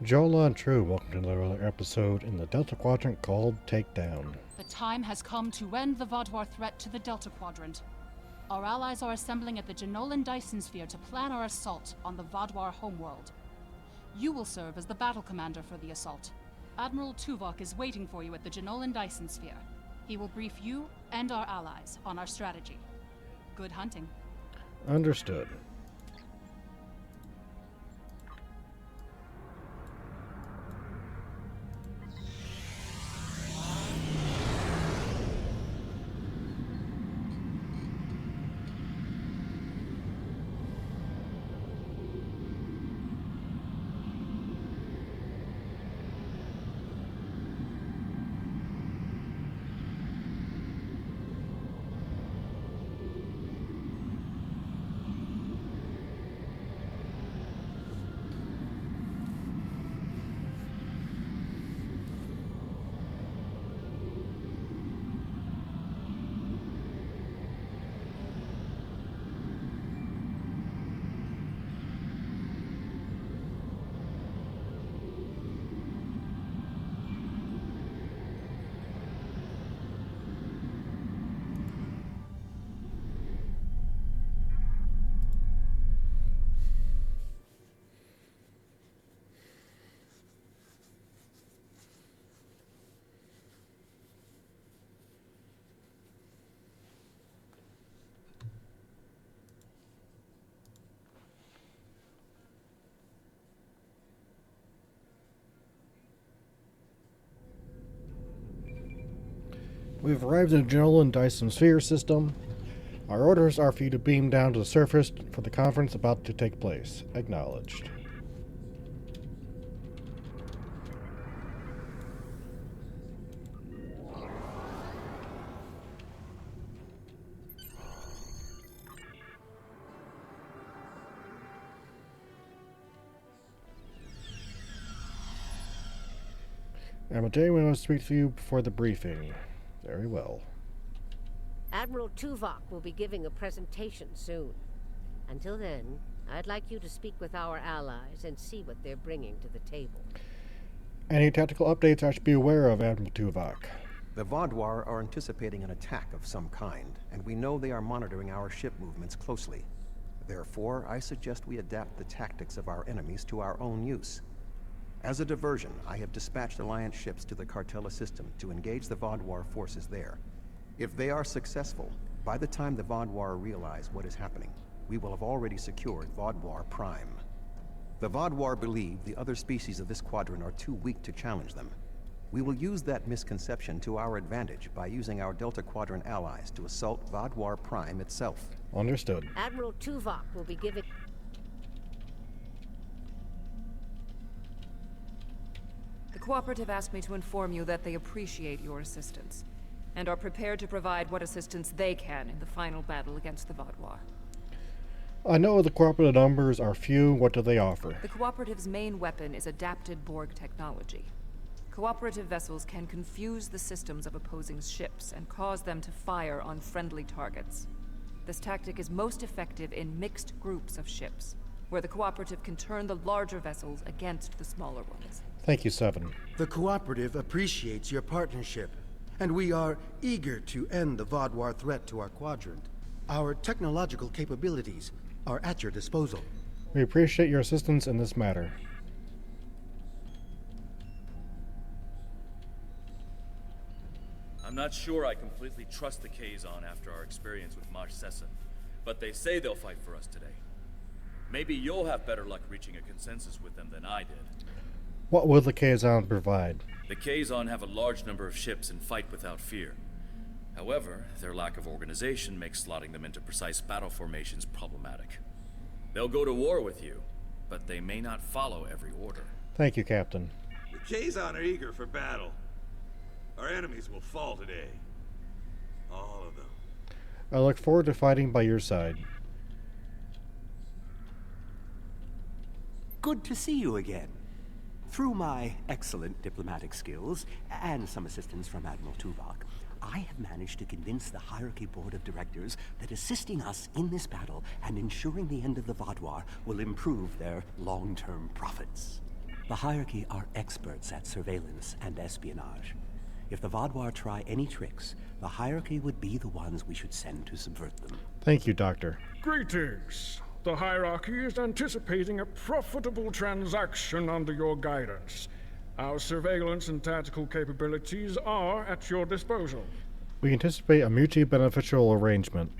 Jola and True, welcome to another episode in the Delta Quadrant called Takedown. The time has come to end the Vodwar threat to the Delta Quadrant. Our allies are assembling at the Genolan Dyson Sphere to plan our assault on the Vodwar homeworld. You will serve as the battle commander for the assault. Admiral Tuvok is waiting for you at the Genolan Dyson Sphere. He will brief you and our allies on our strategy. Good hunting. Understood. We've arrived in the Genolan Dyson Sphere system. Our orders are for you to beam down to the surface for the conference about to take place. Acknowledged. Amadeus, we want to speak to you before the briefing. Very well. Admiral Tuvok will be giving a presentation soon. Until then, I'd like you to speak with our allies and see what they're bringing to the table. Any tactical updates I should be aware of, Admiral Tuvok? The Vodwar are anticipating an attack of some kind, and we know they are monitoring our ship movements closely. Therefore, I suggest we adapt the tactics of our enemies to our own use. As a diversion, I have dispatched Alliance ships to the Cartella system to engage the Vodwar forces there. If they are successful, by the time the Vodwar realize what is happening, we will have already secured Vodwar Prime. The Vodwar believe the other species of this quadrant are too weak to challenge them. We will use that misconception to our advantage by using our Delta Quadrant allies to assault Vodwar Prime itself. Understood. Admiral Tuvok will be giving... The Cooperative asked me to inform you that they appreciate your assistance, and are prepared to provide what assistance they can in the final battle against the Vodwar. I know the cooperative numbers are few. What do they offer? The Cooperative's main weapon is adapted Borg technology. Cooperative vessels can confuse the systems of opposing ships and cause them to fire on friendly targets. This tactic is most effective in mixed groups of ships, where the Cooperative can turn the larger vessels against the smaller ones. Thank you, Seven. The Cooperative appreciates your partnership, and we are eager to end the Vodwar threat to our quadrant. Our technological capabilities are at your disposal. We appreciate your assistance in this matter. I'm not sure I completely trust the Kazon after our experience with Maj Sesson, but they say they'll fight for us today. Maybe you'll have better luck reaching a consensus with them than I did. What will the Kazon provide? The Kazon have a large number of ships and fight without fear. However, their lack of organization makes slotting them into precise battle formations problematic. They'll go to war with you, but they may not follow every order. Thank you, Captain. The Kazon are eager for battle. Our enemies will fall today. All of them. I look forward to fighting by your side. Good to see you again. Through my excellent diplomatic skills, and some assistance from Admiral Tuvok, I have managed to convince the Hierarchy Board of Directors that assisting us in this battle and ensuring the end of the Vodwar will improve their long-term profits. The hierarchy are experts at surveillance and espionage. If the Vaadwaur try any tricks, the hierarchy would be the ones we should send to subvert them. Thank you, Doctor. Greetings. The hierarchy is anticipating a profitable transaction under your guidance. Our surveillance and tactical capabilities are at your disposal. We anticipate a mutually beneficial arrangement.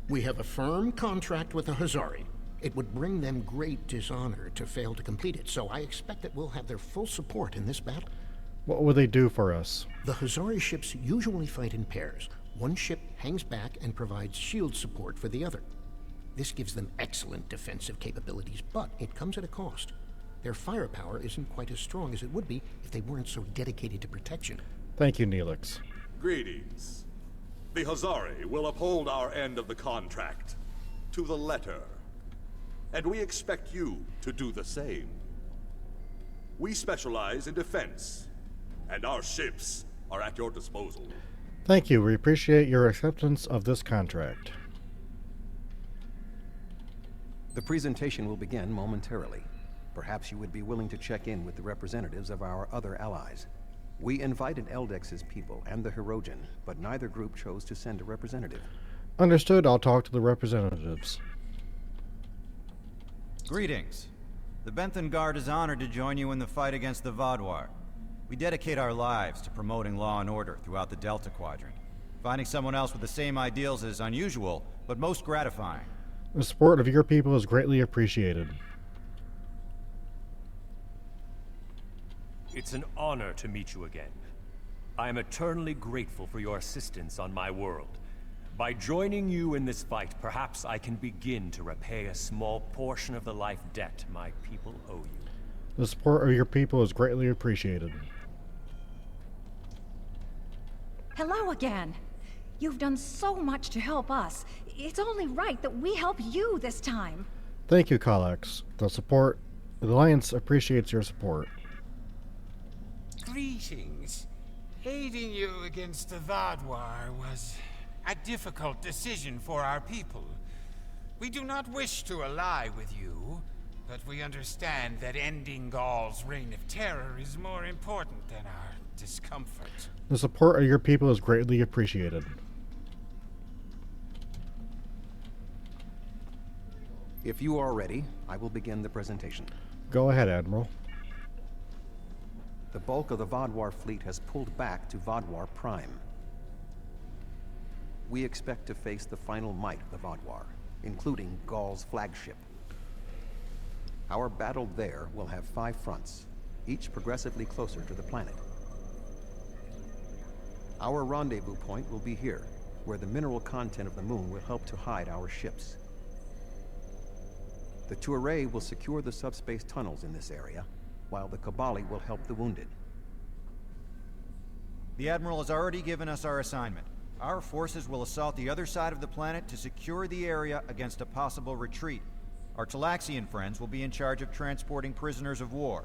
We have a firm contract with the Hazari. It would bring them great dishonor to fail to complete it, so I expect that we'll have their full support in this battle. What will they do for us? The Hazari ships usually fight in pairs. One ship hangs back and provides shield support for the other. This gives them excellent defensive capabilities, but it comes at a cost. Their firepower isn't quite as strong as it would be if they weren't so dedicated to protection. Thank you, Neelix. Greetings. The Hazari will uphold our end of the contract, to the letter. And we expect you to do the same. We specialize in defense, and our ships are at your disposal. Thank you. We appreciate your acceptance of this contract. The presentation will begin momentarily. Perhaps you would be willing to check in with the representatives of our other allies. We invited Eldex's people and the Hirogen, but neither group chose to send a representative. Understood. I'll talk to the representatives. Greetings. The Benthan Guard is honored to join you in the fight against the Vaadwaur. We dedicate our lives to promoting law and order throughout the Delta Quadrant. Finding someone else with the same ideals is unusual, but most gratifying. The support of your people is greatly appreciated. It's an honor to meet you again. I am eternally grateful for your assistance on my world. By joining you in this fight, perhaps I can begin to repay a small portion of the life debt my people owe you. The support of your people is greatly appreciated. Hello again. You've done so much to help us. It's only right that we help you this time. Thank you, Kallax. The Alliance appreciates your support. Greetings. Aiding you against the Vaadwaur was a difficult decision for our people. We do not wish to ally with you, but we understand that ending Gaul's reign of terror is more important than our discomfort. The support of your people is greatly appreciated. If you are ready, I will begin the presentation. Go ahead, Admiral. The bulk of the Vaadwaur fleet has pulled back to Vaadwaur Prime. We expect to face the final might of the Vaadwaur, including Gaul's flagship. Our battle there will have 5 fronts, each progressively closer to the planet. Our rendezvous point will be here, where the mineral content of the moon will help to hide our ships. The Tuareg will secure the subspace tunnels in this area, while the Kabali will help the wounded. The Admiral has already given us our assignment. Our forces will assault the other side of the planet to secure the area against a possible retreat. Our Talaxian friends will be in charge of transporting prisoners of war.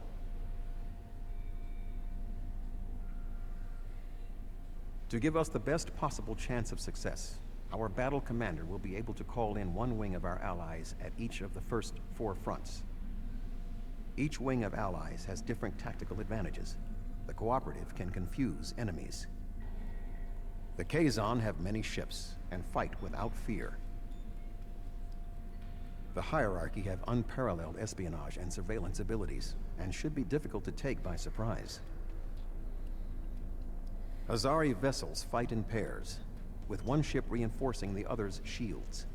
To give us the best possible chance of success, our battle commander will be able to call in one wing of our allies at each of the first 4 fronts. Each wing of allies has different tactical advantages. The cooperative can confuse enemies. The Kazon have many ships and fight without fear. The hierarchy have unparalleled espionage and surveillance abilities, and should be difficult to take by surprise. Hazari vessels fight in pairs, with one ship reinforcing the other's shields.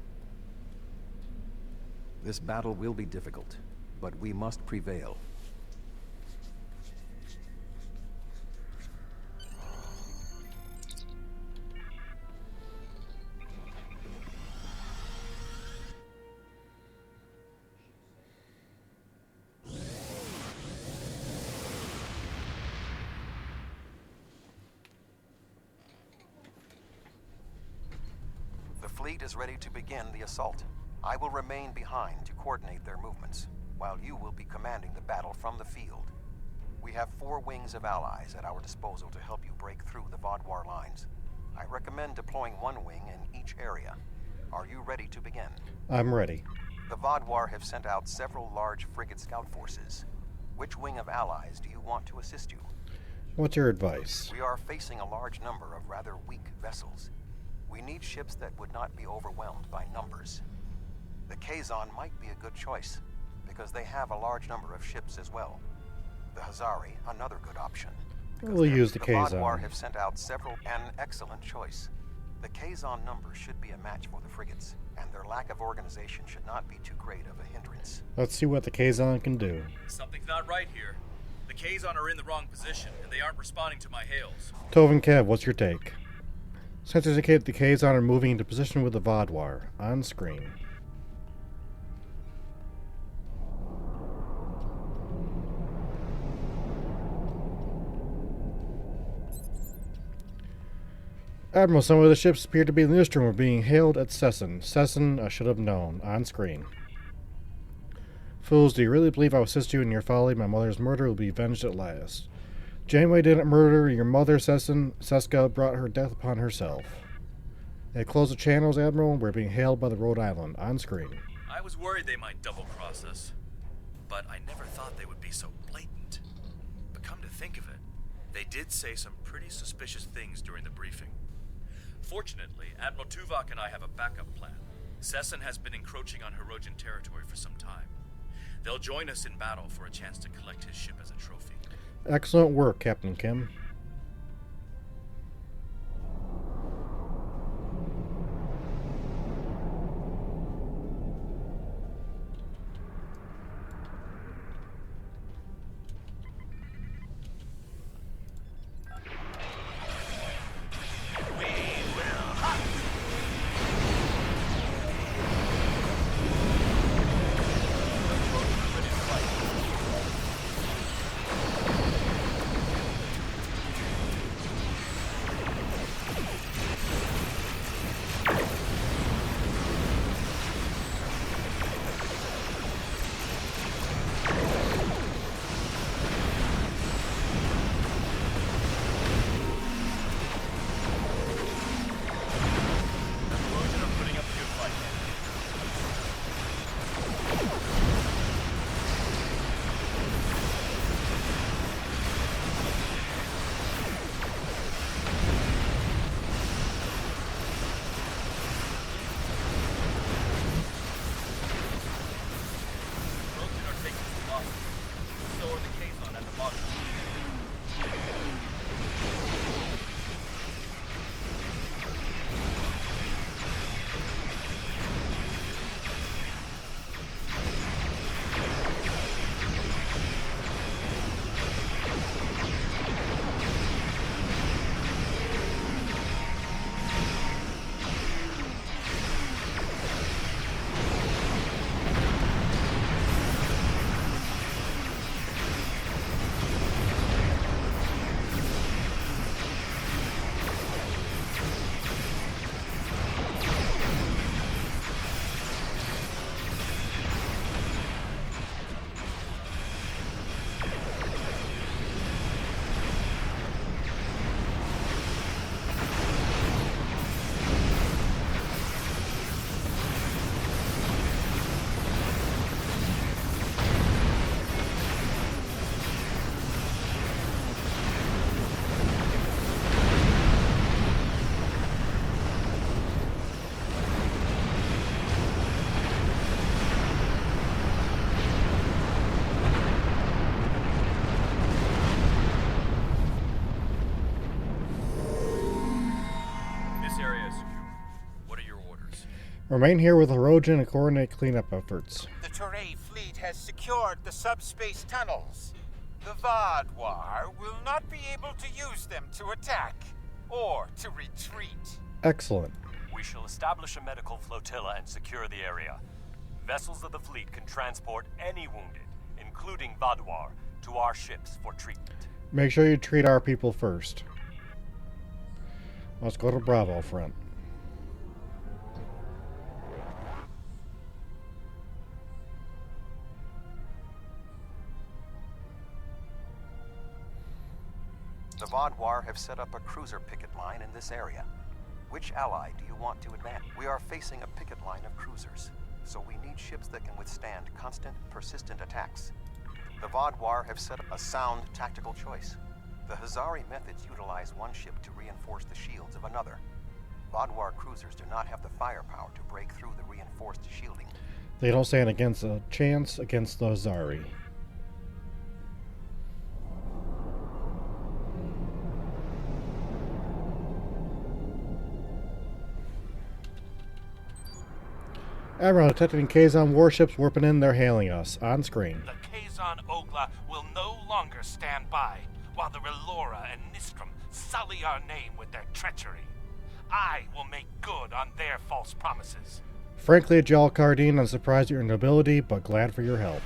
This battle will be difficult, but we must prevail. The fleet is ready to begin the assault. I will remain behind to coordinate their movements, while you will be commanding the battle from the field. We have 4 wings of allies at our disposal to help you break through the Vaadwaur lines. I recommend deploying one wing in each area. Are you ready to begin? I'm ready. The Vaadwaur have sent out several large frigate scout forces. Which wing of allies do you want to assist you? What's your advice? We are facing a large number of rather weak vessels. We need ships that would not be overwhelmed by numbers. The Kazon might be a good choice, because they have a large number of ships as well. The Hazari, another good option. We'll use the Kazon. The Vaadwaur have sent out several, an excellent choice. The Kazon number should be a match for the frigates, and their lack of organization should not be too great of a hindrance. Let's see what the Kazon can do. Something's not right here. The Kazon are in the wrong position, and they aren't responding to my hails. Tov and Kev, what's your take? Sensors indicate the Kazon are moving into position with the Vaadwaur. On screen. Admiral, some of the ships appear to be in the newsroom are being hailed at Sesson. Sesson, I should have known. On screen. Fools, do you really believe I will assist you in your folly? My mother's murder will be avenged at last. Janeway didn't murder your mother, Sesson. Seska brought her death upon herself. They closed the channels, Admiral. We're being hailed by the Rhode Island. On screen. I was worried they might double-cross us, but I never thought they would be so blatant. But come to think of it, they did say some pretty suspicious things during the briefing. Fortunately, Admiral Tuvok and I have a backup plan. Sesson has been encroaching on Hirogen territory for some time. They'll join us in battle for a chance to collect his ship as a trophy. Excellent work, Captain Kim. Remain here with Hirogen and coordinate cleanup efforts. The Toray fleet has secured the subspace tunnels. The Vaadwaur will not be able to use them to attack or to retreat. Excellent. We shall establish a medical flotilla and secure the area. Vessels of the fleet can transport any wounded, including Vaadwaur, to our ships for treatment. Make sure you treat our people first. Let's go to Bravo front. The Vaadwaur have set up a cruiser picket line in this area. Which ally do you want to advance? We are facing a picket line of cruisers. so we need ships that can withstand constant, persistent attacks. The Vaadwaur have set a sound tactical choice. The Hazari methods utilize one ship to reinforce the shields of another. Vaadwaur cruisers do not have the firepower to break through the reinforced shielding. They don't stand against a chance against the Hazari. Admiral, detecting Kazon warships warping in, they're hailing us. On screen. The Kazon Ogla will no longer stand by, while the Relora and Nistrum sully our name with their treachery. I will make good on their false promises. Frankly, Jal Cardine, I'm surprised at your nobility, but glad for your help.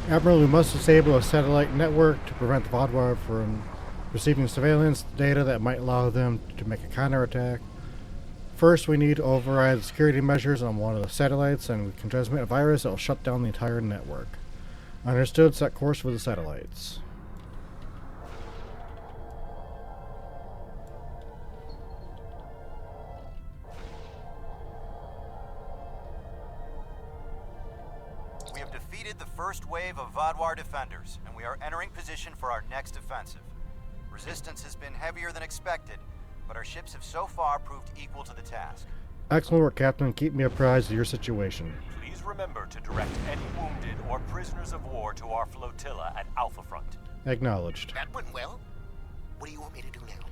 Admiral, we must disable a satellite network to prevent the Vaadwaur from receiving surveillance data that might allow them to make a counterattack. First, we need to override the security measures on one of the satellites, and we can transmit a virus that will shut down the entire network. Understood, set course for the satellites. We have defeated the first wave of Vaadwaur defenders, and we are entering position for our next offensive. Resistance has been heavier than expected, but our ships have so far proved equal to the task. Excellent work, Captain. Keep me apprised of your situation. Please remember to direct any wounded or prisoners of war to our flotilla at Alpha Front. Acknowledged. That went well. What do you want me to do now?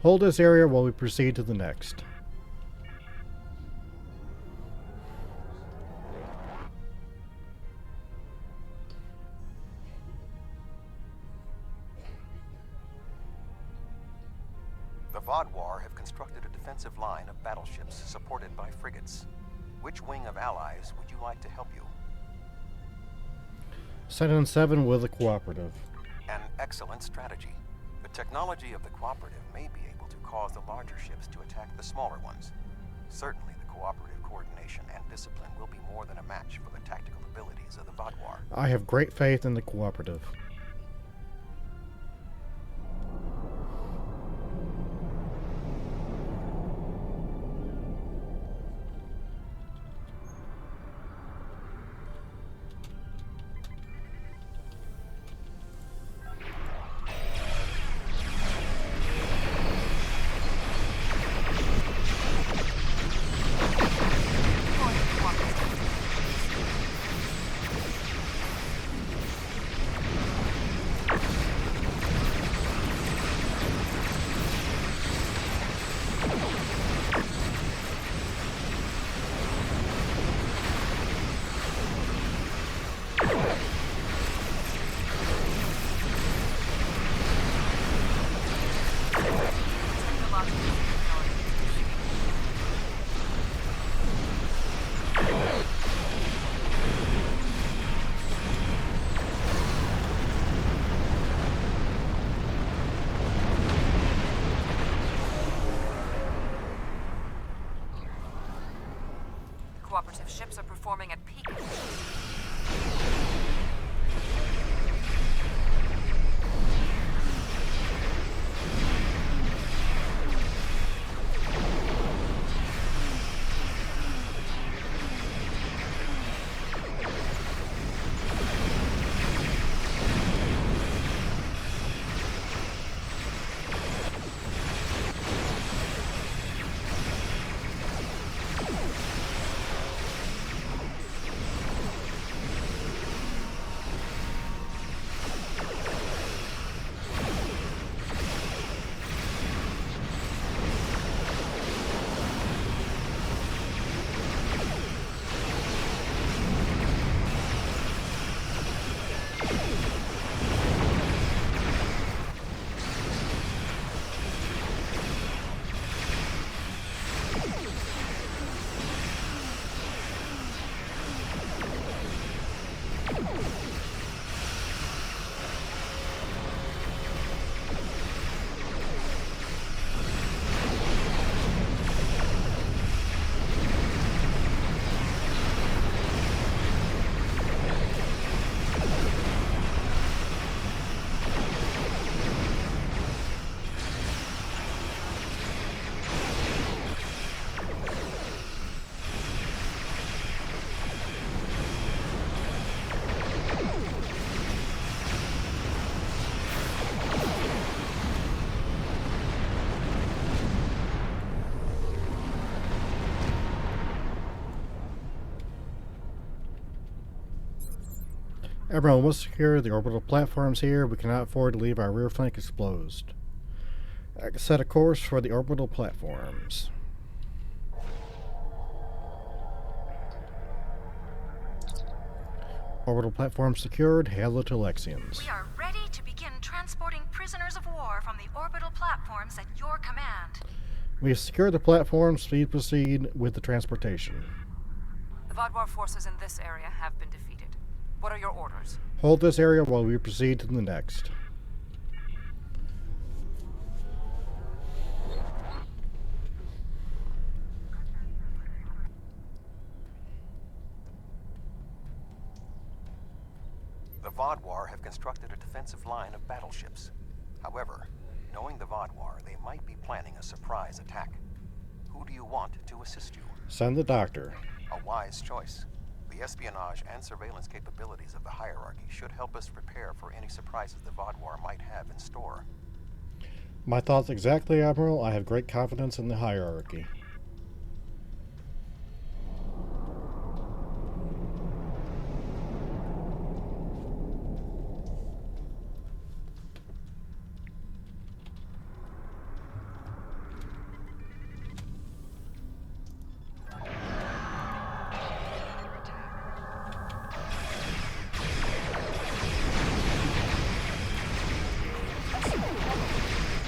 Hold this area while we proceed to the next. The Vaadwaur have constructed a defensive line of battleships supported by frigates. Which wing of allies would you like to help you? 7 with a cooperative. An excellent strategy. The technology of the cooperative may be able to cause the larger ships to attack the smaller ones. Certainly the cooperative coordination and discipline will be more than a match for the tactical abilities of the Vaadwaur. I have great faith in the cooperative. Cooperative ships are performing at peak efficiency. Everyone must secure the orbital platforms here. We cannot afford to leave our rear flank exposed. I can set a course for the orbital platforms. Orbital platforms secured. Hail to Lexians. We are ready to begin transporting prisoners of war from the orbital platforms at your command. We have secured the platforms. Please proceed with the transportation. The Vaadwaur forces in this area have been defeated. What are your orders? Hold this area while we proceed to the next. The Vaadwaur have constructed a defensive line of battleships. However, knowing the Vaadwaur, they might be planning a surprise attack. Who do you want to assist you? Send the doctor. A wise choice. The espionage and surveillance capabilities of the hierarchy should help us prepare for any surprises the Vaadwaur might have in store. My thoughts exactly, Admiral. I have great confidence in the hierarchy.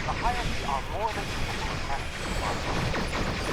The hierarchy are more than capable of attacking the Vaadwaur.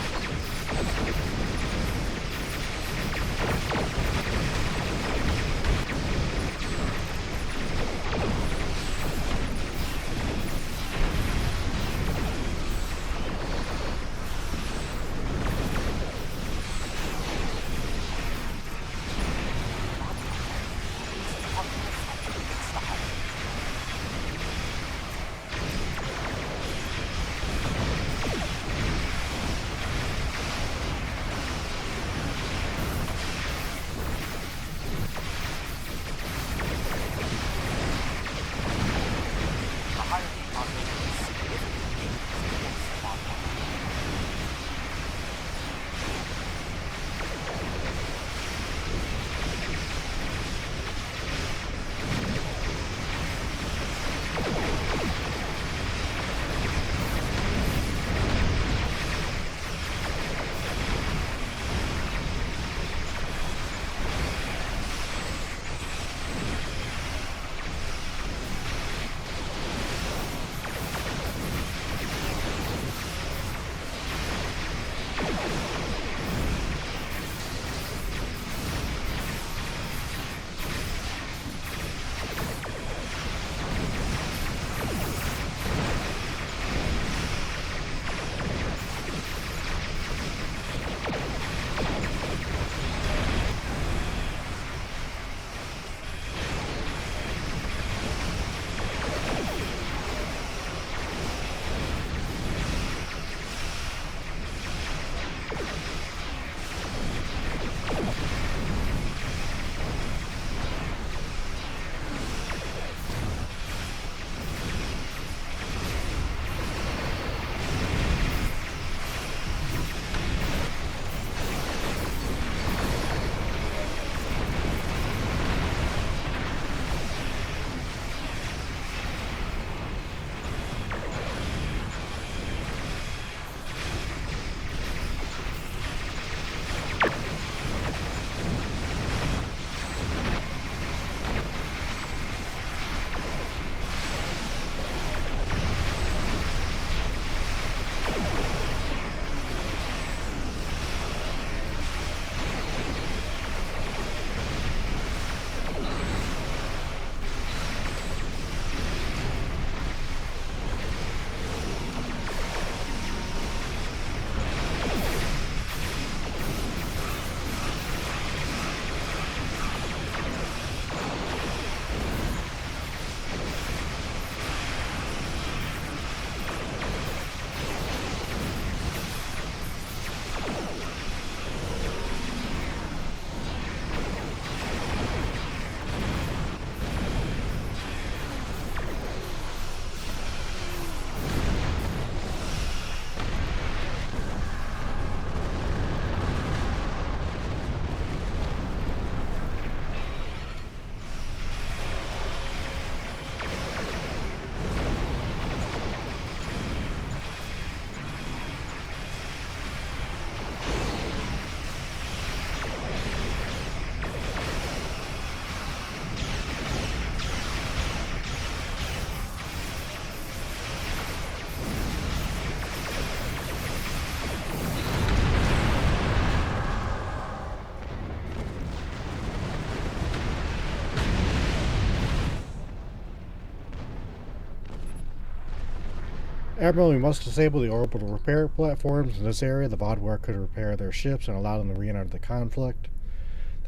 Admiral, we must disable the orbital repair platforms in this area. The Vaadwaur could repair their ships and allow them to re-enter the conflict.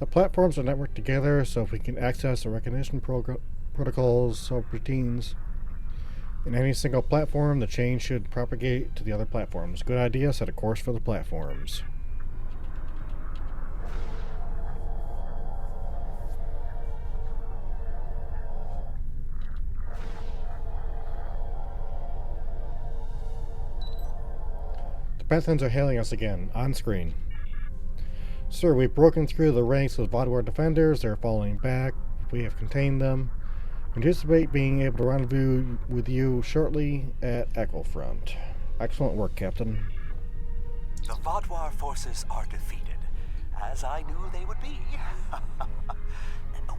The platforms are networked together, so if we can access the recognition protocols, subroutines, in any single platform, the chain should propagate to the other platforms. Good idea, set a course for the platforms. The Benthans are hailing us again, on screen. Sir, we've broken through the ranks of Vaadwaur defenders. They're falling back. We have contained them. Anticipate being able to rendezvous with you shortly at Echo Front. Excellent work, Captain. The Vaadwaur forces are defeated, as I knew they would be.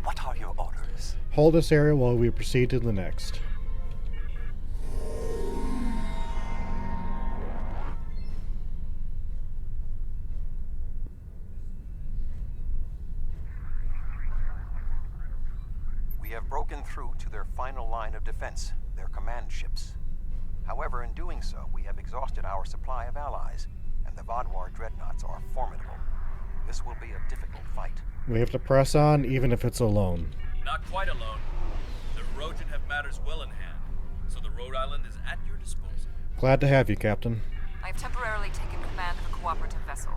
What are your orders? Hold this area while we proceed to the next. We have broken through to their final line of defense, their command ships. However, in doing so, we have exhausted our supply of allies, and the Vaadwaur dreadnoughts are formidable. This will be a difficult fight. We have to press on, even if it's alone. Not quite alone. The Rojan have matters well in hand, so the Rhode Island is at your disposal. Glad to have you, Captain. I have temporarily taken command of a cooperative vessel.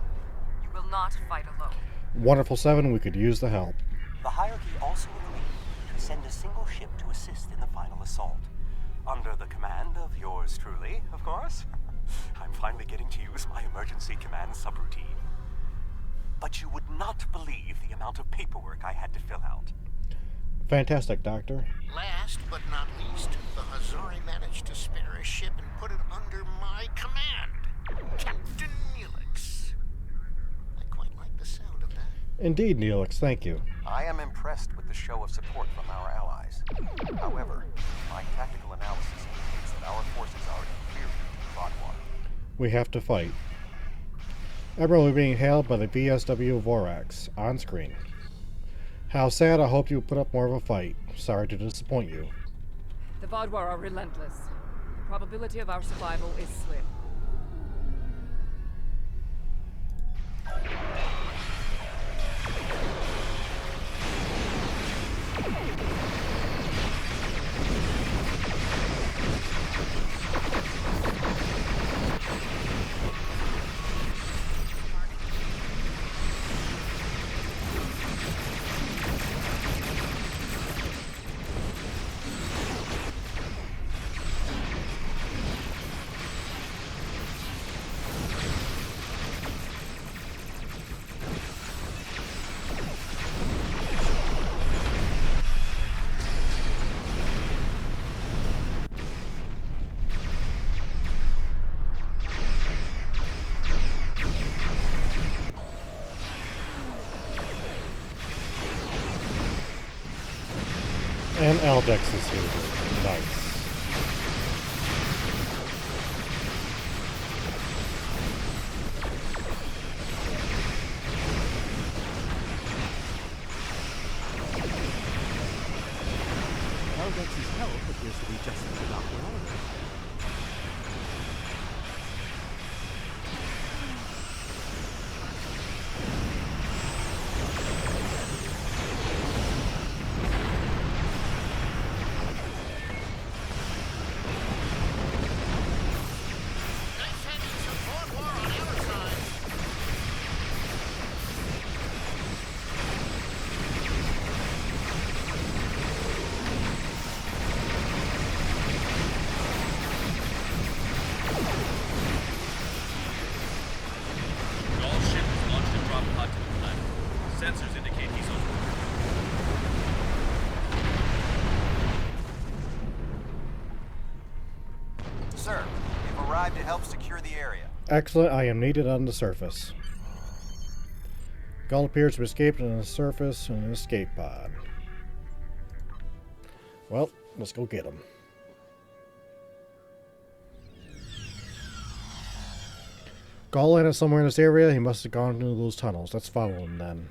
You will not fight alone. Wonderful 7, we could use the help. The hierarchy also agreed to send a single ship to assist in the final assault. Under the command of yours truly, of course. I'm finally getting to use my emergency command subroutine. But you would not believe the amount of paperwork I had to fill out. Fantastic, Doctor. Last but not least, the Hazari managed to spare a ship and put it under my command. Captain Neelix. I quite like the sound of that. Indeed, Neelix, thank you. I am impressed with the show of support from our allies. However, my tactical analysis indicates that our forces are inferior to the Vaadwaur. We have to fight. Admiral, we're being hailed by the VSW Vorax, on screen. How sad, I hope you put up more of a fight. Sorry to disappoint you. The Vaadwaur are relentless. The probability of our survival is slim. And Aldex is here. Nice. Aldex's help appears to be just about relevant. Sensors indicate he's on board. Sir, we've arrived to help secure the area. Excellent, I am needed on the surface. Gull appears to have escaped on the surface in an escape pod. Well, let's go get him. Gull landed somewhere in this area. He must have gone into those tunnels. Let's follow him then.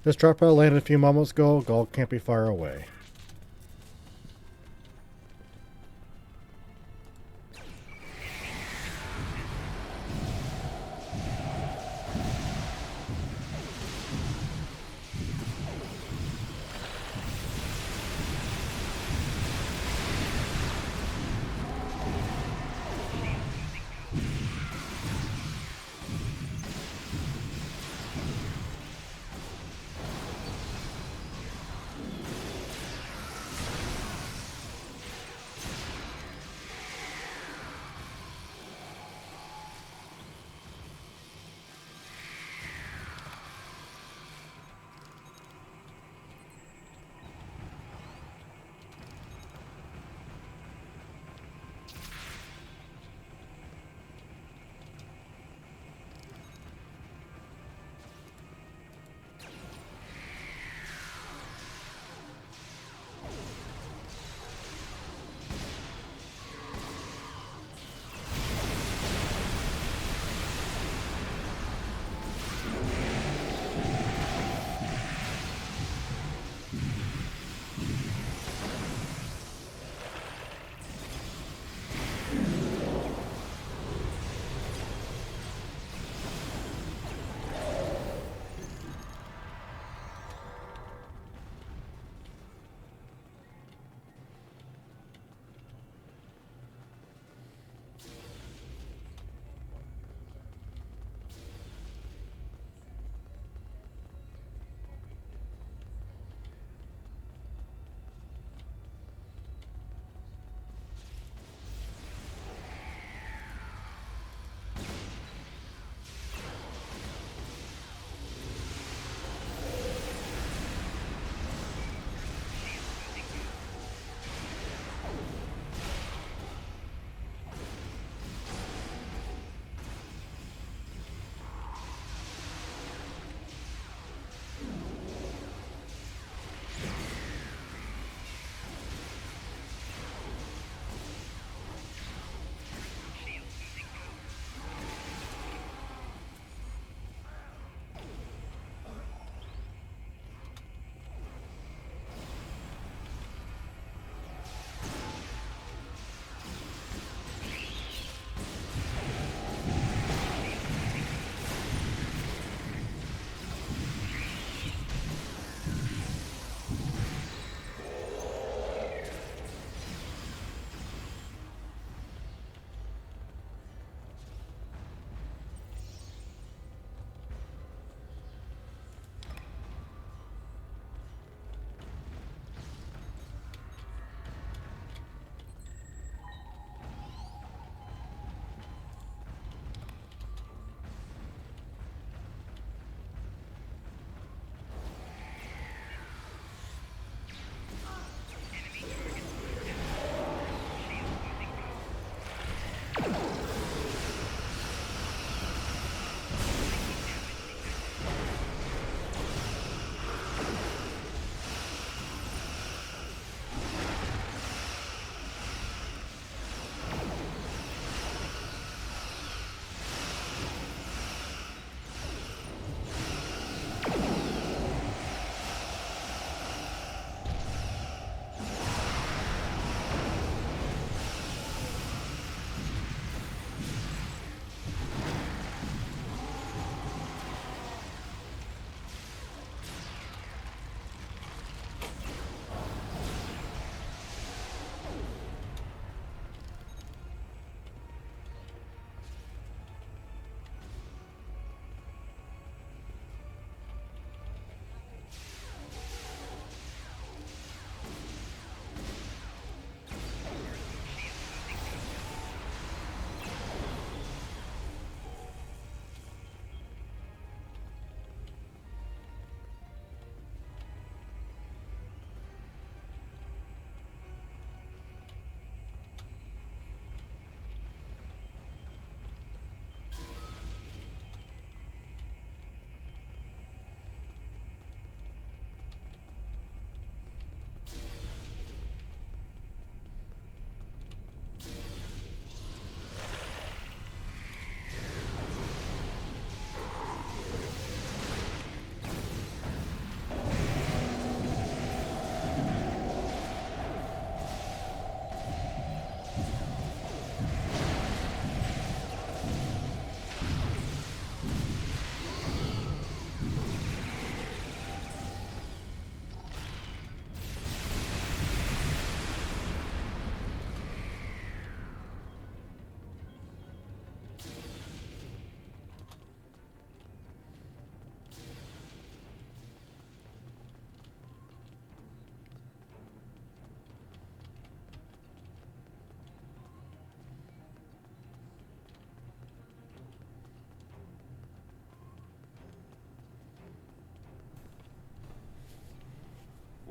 This drop pod landed a few moments ago. Gaul can't be far away.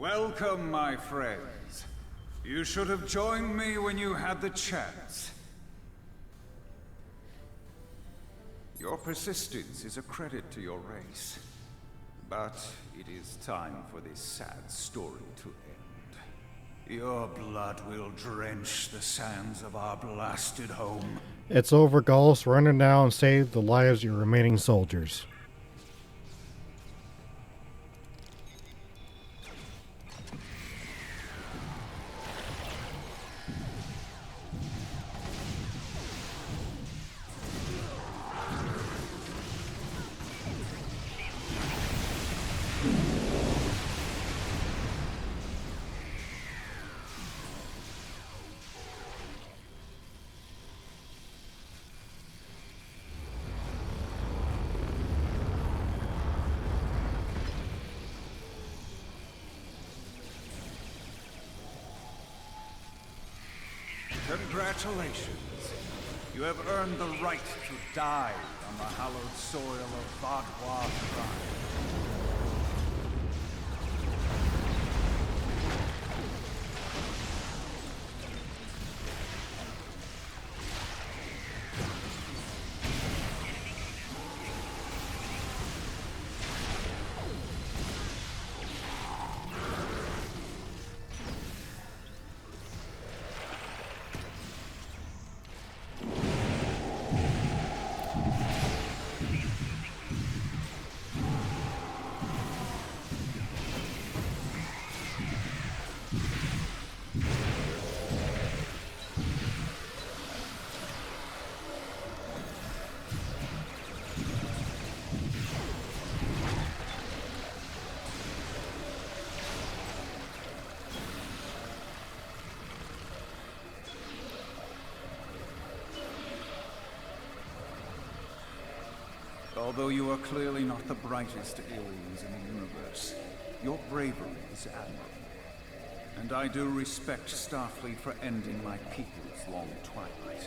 Welcome, my friends. You should have joined me when you had the chance. Your persistence is a credit to your race. But it is time for this sad story to end. Your blood will drench the sands of our blasted home. It's over, Gauls. Surrender now and save the lives of your remaining soldiers. Congratulations. You have earned the right to die on the hallowed soil of Vadwa Prime. Although you are clearly not the brightest aliens in the universe, your bravery is admirable. And I do respect Starfleet for ending my people's long twilight.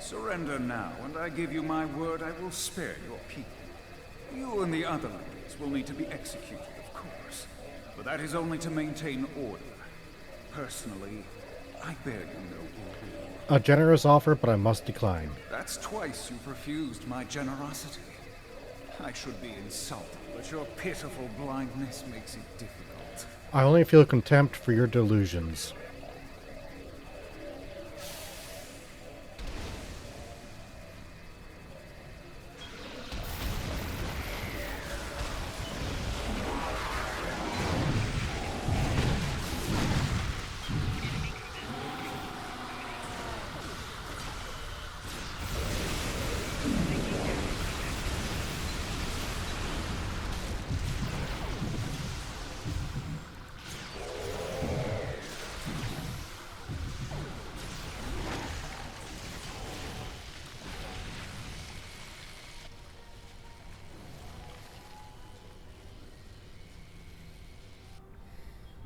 Surrender now, and I give you my word I will spare your people. You and the other leaders will need to be executed, of course, but that is only to maintain order. Personally, I bear you no ill will. A generous offer, but I must decline. That's twice you've refused my generosity. I should be insulted, but your pitiful blindness makes it difficult. I only feel contempt for your delusions.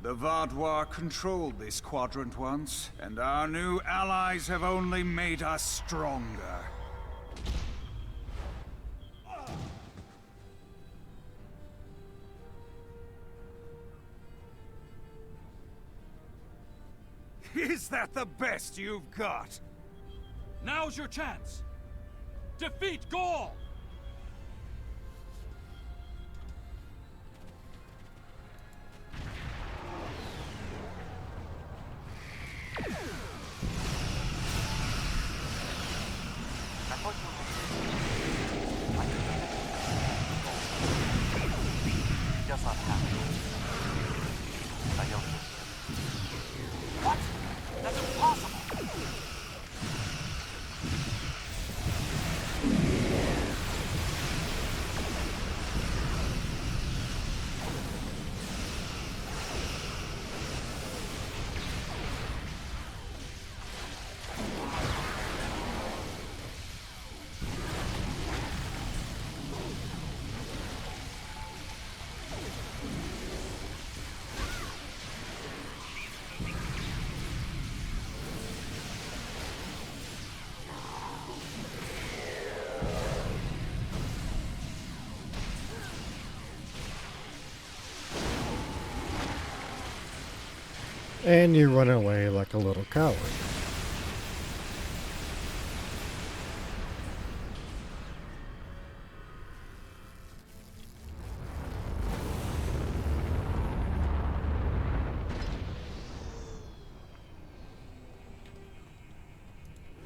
The Vadwa controlled this quadrant once, and our new allies have only made us stronger. Is that the best you've got? Now's your chance! Defeat Gaul! What? That's impossible! And you run away like a little coward.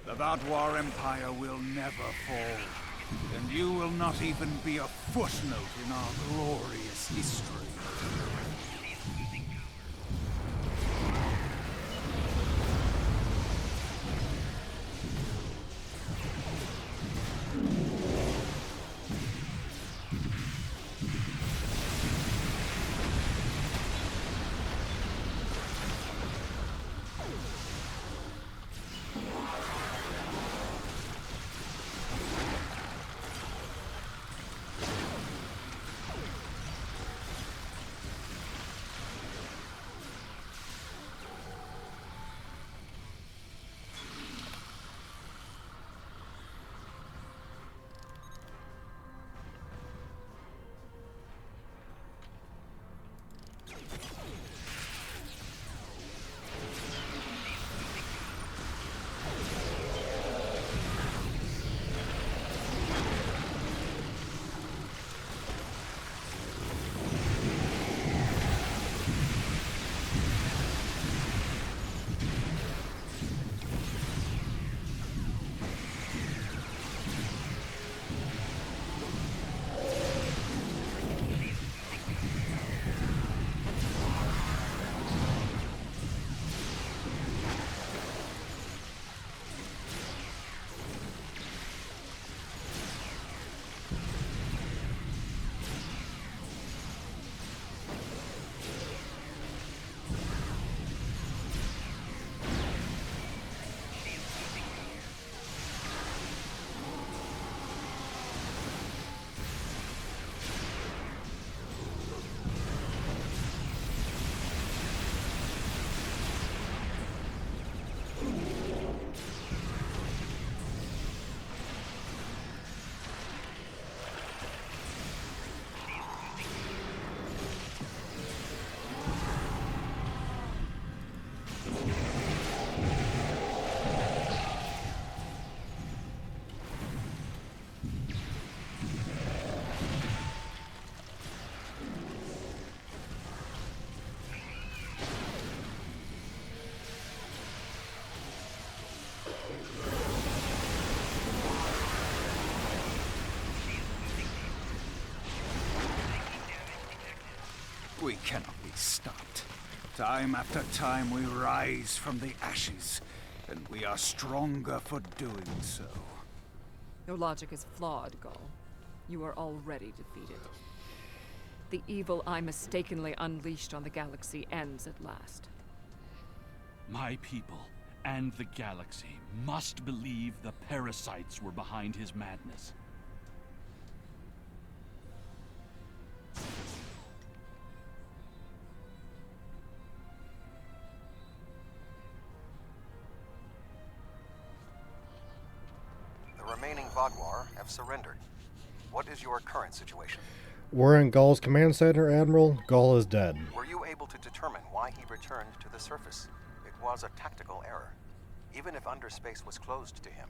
The Vadwar Empire will never fall, and you will not even be a footnote in our glorious history. We cannot be stopped. Time after time we rise from the ashes, and we are stronger for doing so. Your logic is flawed, Gaul. You are already defeated. The evil I mistakenly unleashed on the galaxy ends at last. My people and the galaxy must believe the parasites were behind his madness. The remaining Vadwar have surrendered. What is your current situation? We're in Gaul's command center, Admiral. Gaul is dead. Were you able to determine why he returned to the surface? It was a tactical error. Even if underspace was closed to him,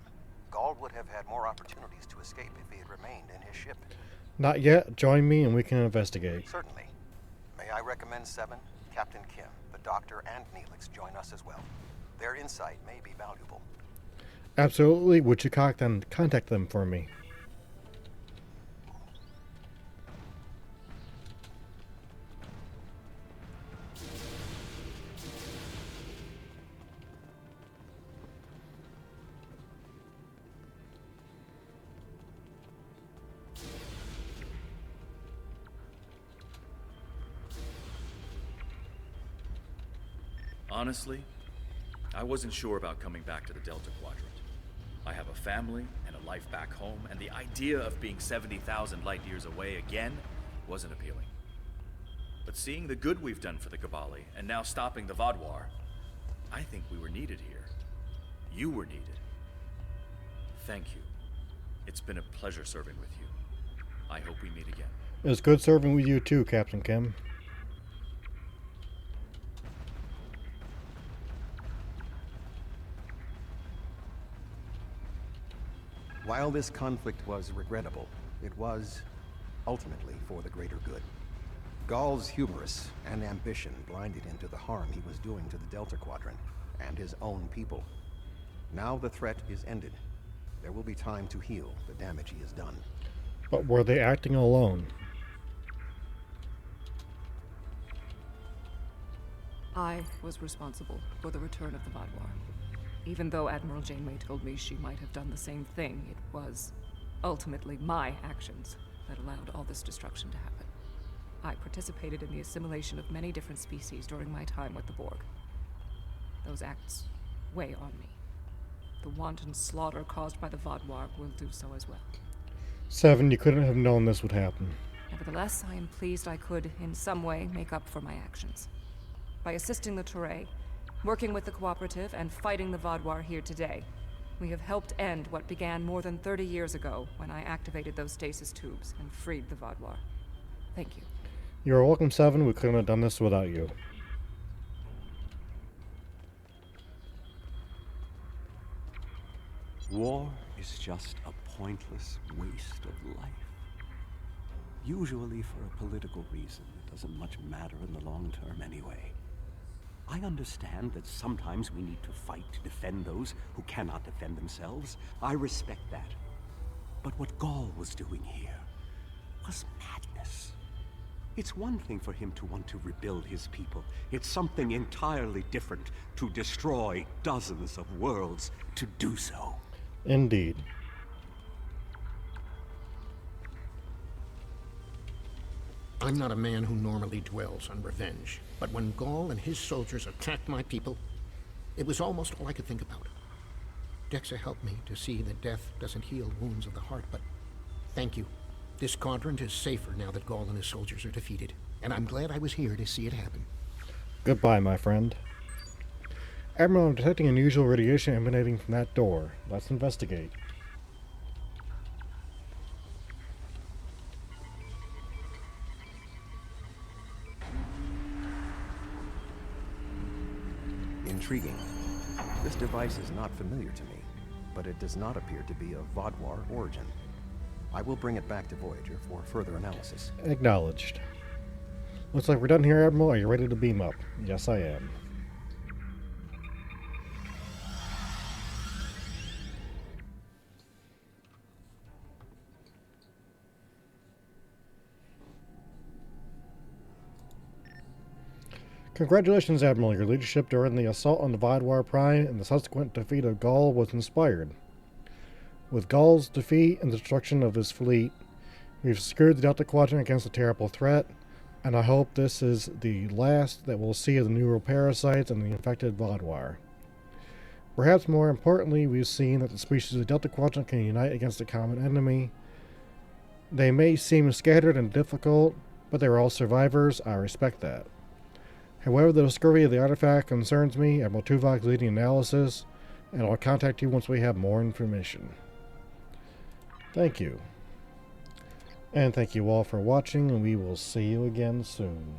Gaul would have had more opportunities to escape if he had remained in his ship. Not yet. Join me and we can investigate. Certainly. May I recommend Seven, Captain Kim, the Doctor, and Neelix join us as well. Their insight may be valuable. Absolutely. Would you contact them for me? Honestly, I wasn't sure about coming back to the Delta Quadrant. I have a family and a life back home, and the idea of being 70,000 light years away again wasn't appealing. But seeing the good we've done for the Cabali, and now stopping the Vadwar, I think we were needed here. You were needed. Thank you. It's been a pleasure serving with you. I hope we meet again. It was good serving with you too, Captain Kim. While this conflict was regrettable, it was ultimately for the greater good. Gaul's hubris and ambition blinded him to the harm he was doing to the Delta Quadrant and his own people. Now the threat is ended. There will be time to heal the damage he has done. But were they acting alone? I was responsible for the return of the Vaadwaur. Even though Admiral Janeway told me she might have done the same thing, it was ultimately my actions that allowed all this destruction to happen. I participated in the assimilation of many different species during my time with the Borg. Those acts weigh on me. The wanton slaughter caused by the Vaadwaur will do so as well. 7, you couldn't have known this would happen. Nevertheless, I am pleased I could, in some way, make up for my actions. By assisting the Toray, working with the Cooperative, and fighting the Vaadwaur here today, we have helped end what began more than 30 years ago when I activated those stasis tubes and freed the Vaadwaur. Thank you. You're welcome, 7. We couldn't have done this without you. War is just a pointless waste of life. Usually for a political reason. It doesn't much matter in the long term anyway. I understand that sometimes we need to fight to defend those who cannot defend themselves. I respect that. But what Gaul was doing here was madness. It's one thing for him to want to rebuild his people. It's something entirely different to destroy dozens of worlds to do so. Indeed. I'm not a man who normally dwells on revenge, but when Gaul and his soldiers attacked my people, it was almost all I could think about. Dexa helped me to see that death doesn't heal wounds of the heart, but thank you. This quadrant is safer now that Gaul and his soldiers are defeated, and I'm glad I was here to see it happen. Goodbye, my friend. Admiral, I'm detecting unusual radiation emanating from that door. Let's investigate. Intriguing. This device is not familiar to me, but it does not appear to be of Vaadwaur origin. I will bring it back to Voyager for further analysis. Acknowledged. Looks like we're done here, Admiral. Are you ready to beam up? Yes, I am. Congratulations, Admiral. Your leadership during the assault on the Vaadwaur Prime and the subsequent defeat of Gaul was inspired. With Gaul's defeat and the destruction of his fleet, we've secured the Delta Quadrant against a terrible threat, and I hope this is the last that we'll see of the neuroparasites and the infected Vaadwaur. Perhaps more importantly, we've seen that the species of the Delta Quadrant can unite against a common enemy. They may seem scattered and difficult, but they're all survivors. I respect that. However, the discovery of the artifact concerns me. Admiral Tuvok is leading analysis, and I'll contact you once we have more information. Thank you. And thank you all for watching, and we will see you again soon.